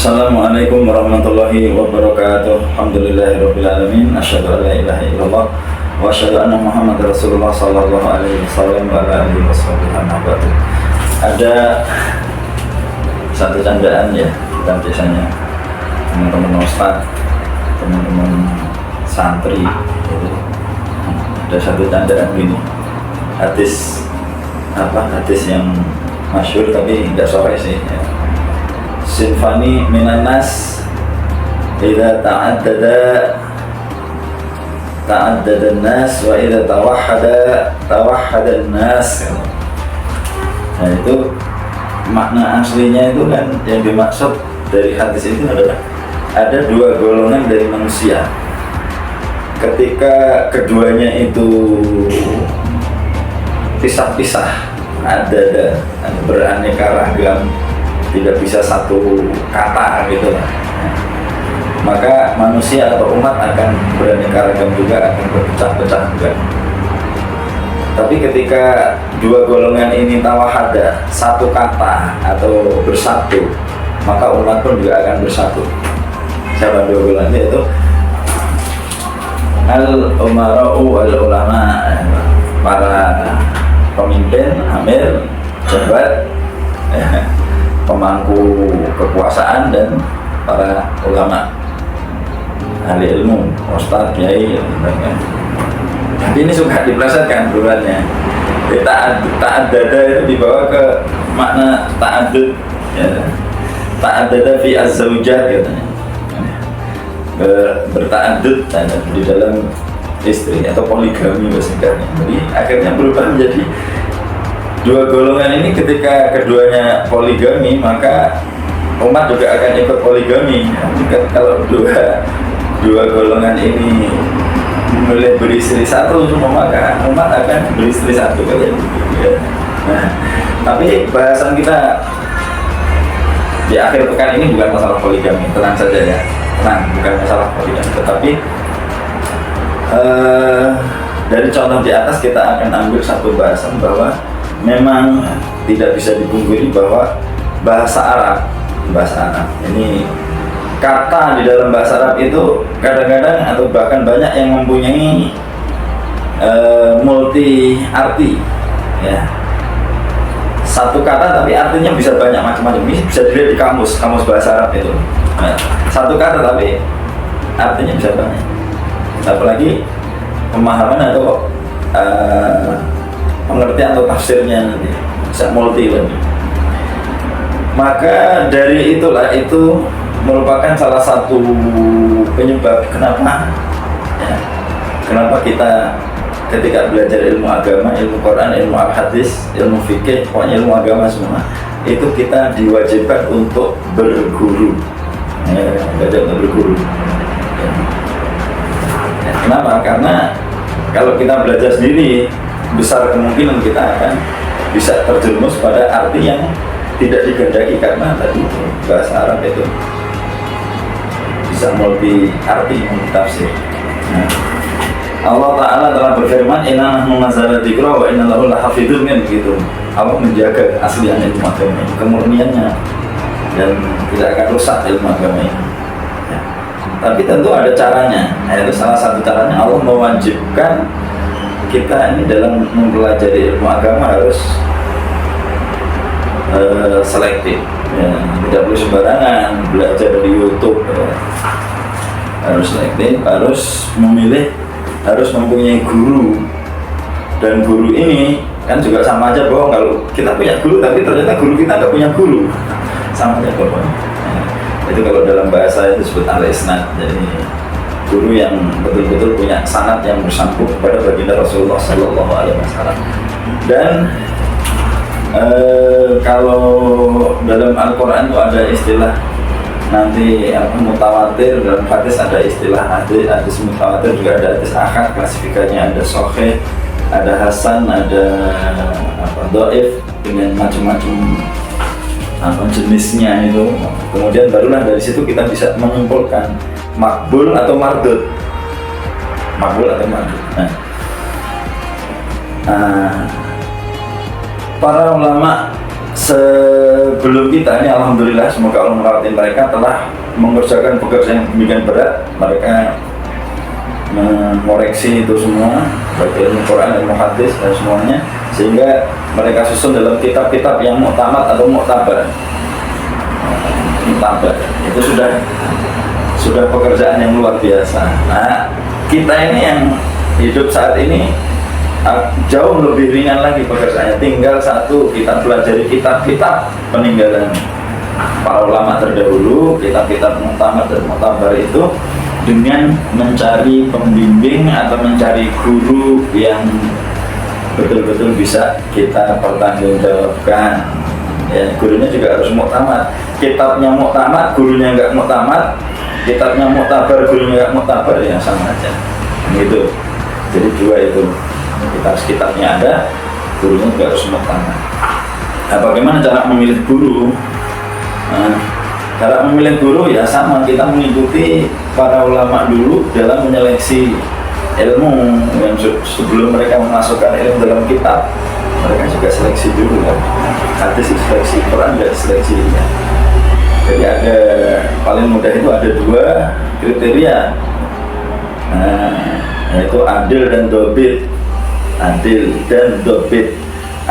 Assalamualaikum warahmatullahi wabarakatuh. Alhamdulillahirabbil alamin. Asyhadu an la ilaha illallah wa asyhadu anna Muhammadar Rasulullah sallallahu alaihi wasallam wa ala alihi wasallam. Ada satu candaan ya, kita biasanya teman-teman ustaz, teman-teman santri gitu. Ada satu candaan gini. Hadis yang masyhur tapi enggak sore sih ya. Sinfani minan nas idza ta'addada an-nas wa idza tawahhada an-nas. Nah, itu makna aslinya itu kan yang dimaksud dari hadis itu adalah ada dua golongan dari manusia. Ketika keduanya itu pisah-pisah, ada beraneka ragam, tidak bisa satu kata gitu lah. Maka manusia atau umat akan beraneka ragam juga, akan berpecah-pecah juga. Tapi ketika dua golongan ini tawahada, satu kata atau bersatu, maka umat pun juga akan bersatu. Siapa dua golongan itu? Al-umara'u wal-ulama, para pemimpin, amir, jabat, pemangku kekuasaan, dan para ulama, ahli ilmu, ustadz, kiai, tapi ini suka dipelesetkan bulannya. Ta'addada itu dibawa ke makna ta'addud ya. Ta'addada fi az-zawjat katanya, berta'addud di dalam istri atau poligami bahasanya. Jadi akhirnya berubah menjadi dua golongan ini. Ketika keduanya poligami, maka umat juga akan ikut poligami. Jika kalau dua golongan ini memilih beristri satu semua, maka umat akan beristri satu kan ya. Nah, tapi bahasan kita di akhir pekan ini bukan masalah poligami, tenang saja ya, bukan masalah poligami, tetapi dari contoh di atas kita akan ambil satu bahasan bahwa memang tidak bisa dipungkiri bahwa bahasa Arab ini, kata di dalam bahasa Arab itu kadang-kadang atau bahkan banyak yang mempunyai multi arti ya. Satu kata tapi artinya bisa banyak macam-macam. Ini bisa dilihat di kamus bahasa Arab itu. Nah, satu kata tapi artinya bisa banyak. Apalagi pemahaman atau pengertian atau tafsirnya nanti bisa multi lagi. Maka dari itulah, itu merupakan salah satu penyebab kenapa kita ketika belajar ilmu agama, ilmu Quran, ilmu hadis, ilmu fikih, pokoknya ilmu agama semua, itu kita diwajibkan untuk berguru. Belajar untuk berguru. Kenapa? Karena kalau kita belajar sendiri, besar kemungkinan kita akan bisa terjerumus pada arti yang tidak digandaki, karena tadi bahasa Arab itu bisa multi arti, multi tafsir. Allah Ta'ala telah berfirman, inna nahnu nazzalna dzikra wa inna lahu lahafidun, kan begitu. Allah menjaga keaslian ilmu agama ini, kemurniannya, dan tidak akan rusak ilmu agama ini ya. Tapi tentu ada caranya, yaitu salah satu caranya Allah mewajibkan kita ini dalam mempelajari ilmu agama harus selektif ya. Tidak boleh sembarangan belajar dari YouTube ya. Harus selektif, harus memilih, harus mempunyai guru. Dan guru ini kan juga sama aja bohong kalau kita punya guru tapi ternyata guru kita nggak punya guru, sama aja bohong ya. Itu kalau dalam bahasa itu disebut al-isnad, jadi guru yang betul-betul punya sanad yang bersambung kepada baginda Rasulullah Sallallahu Alaihi Wasallam. Dan kalau dalam Al-Quran itu ada istilah nanti mutawatir, dalam hadis ada istilah hadis mutawatir, juga ada hadis ahad, klasifikasinya ada sahih, ada hasan, ada dhaif, dengan macam-macam jenisnya itu. Kemudian barulah dari situ kita bisa menyimpulkan makbul atau mardud. Nah, para ulama sebelum kita ini alhamdulillah semoga Allah merawati mereka telah mengerjakan pekerjaan yang demikian berat. Mereka mengoreksi itu semua baik ilmu Quran, ilmu hadis dan semuanya, sehingga mereka susun dalam kitab-kitab yang muktamad atau muktabar. Itu sudah pekerjaan yang luar biasa. Nah, kita ini yang hidup saat ini jauh lebih ringan lagi pekerjaannya. Tinggal satu, kita pelajari kitab-kitab peninggalan para ulama terdahulu, kitab-kitab muktamad dan muktabar itu, dengan mencari pembimbing atau mencari guru yang betul-betul bisa kita pertanggungjawabkan. Ya, gurunya juga harus muktamad. Kitabnya muktamad, gurunya nggak muktamad. Kitabnya muktabar, gurunya nggak muktabar, ya sama aja. Gitu. Jadi dua itu. Kitabnya ada, gurunya juga harus muktamad. Nah, bagaimana cara memilih guru? Nah, cara memilih guru ya sama, kita mengikuti para ulama dulu dalam menyeleksi ilmu. Yang sebelum mereka memasukkan ilmu dalam kitab, mereka juga seleksi dulu kan. Hadis seleksi, Quran juga seleksi ya. Jadi ada, paling mudah itu ada dua kriteria, yaitu adil dan dobit. Adil dan dobit.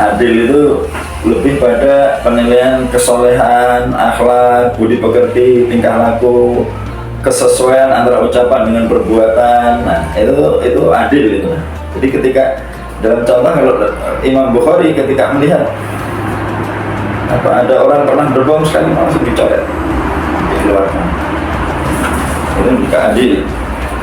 Adil itu lebih pada penilaian kesolehan, akhlak, budi pekerti, tingkah laku, kesesuaian antara ucapan dengan perbuatan. Nah, itu adil itu. Jadi ketika dalam contoh, kalau Imam Bukhari ketika melihat ada orang pernah berbohong sekali, langsung dicoret, dikeluarkan. Itu juga adil.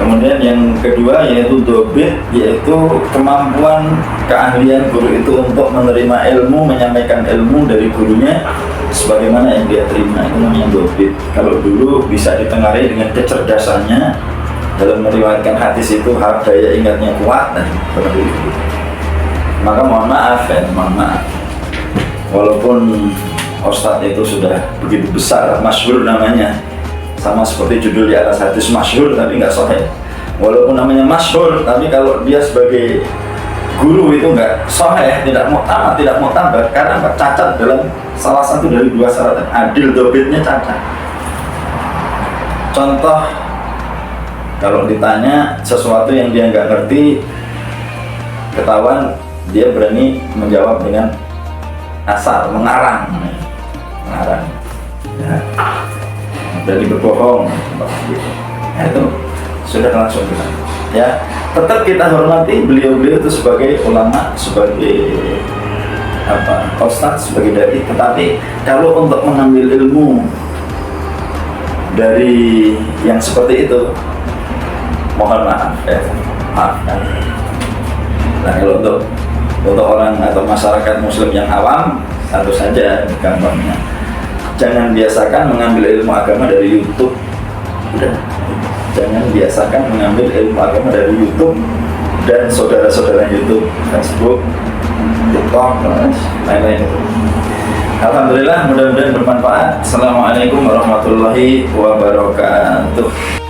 Kemudian yang kedua yaitu dobit, yaitu kemampuan, keahlian guru itu untuk menerima ilmu, menyampaikan ilmu dari gurunya sebagaimana yang dia terima, itu namanya dobit. Kalau dulu bisa ditengarai dengan kecerdasannya dalam meriwayatkan hadis, itu daya ingatnya kuat dan benar. Maka mohon maaf, walaupun Ustadz itu sudah begitu besar, masyhur namanya, sama seperti judul di atas hadis, masyhur tapi nggak sahih. Walaupun namanya masyhur, tapi kalau dia sebagai guru itu nggak sahih, tidak muktamad, tidak muktabar, karena cacat dalam salah satu dari dua syarat, adil dobitnya cacat. Contoh, kalau ditanya sesuatu yang dia nggak ngerti, ketahuan dia berani menjawab dengan asal, mengarang. Ya. Berani berbohong, nah, itu sudah langsung kita. Ya, tetap kita hormati beliau-beliau itu sebagai ulama, sebagai ustadz, sebagai dai. Tetapi kalau untuk mengambil ilmu dari yang seperti itu, mohon maaf, maafkan. Nah, kalau untuk orang atau masyarakat Muslim yang awam, satu saja gampangnya. Jangan biasakan mengambil ilmu agama dari YouTube. Udah. Jangan biasakan mengambil ilmu agama dari YouTube dan saudara-saudara YouTube, Facebook, TikTok, dan lain-lain. Alhamdulillah, mudah-mudahan bermanfaat. Assalamualaikum warahmatullahi wabarakatuh.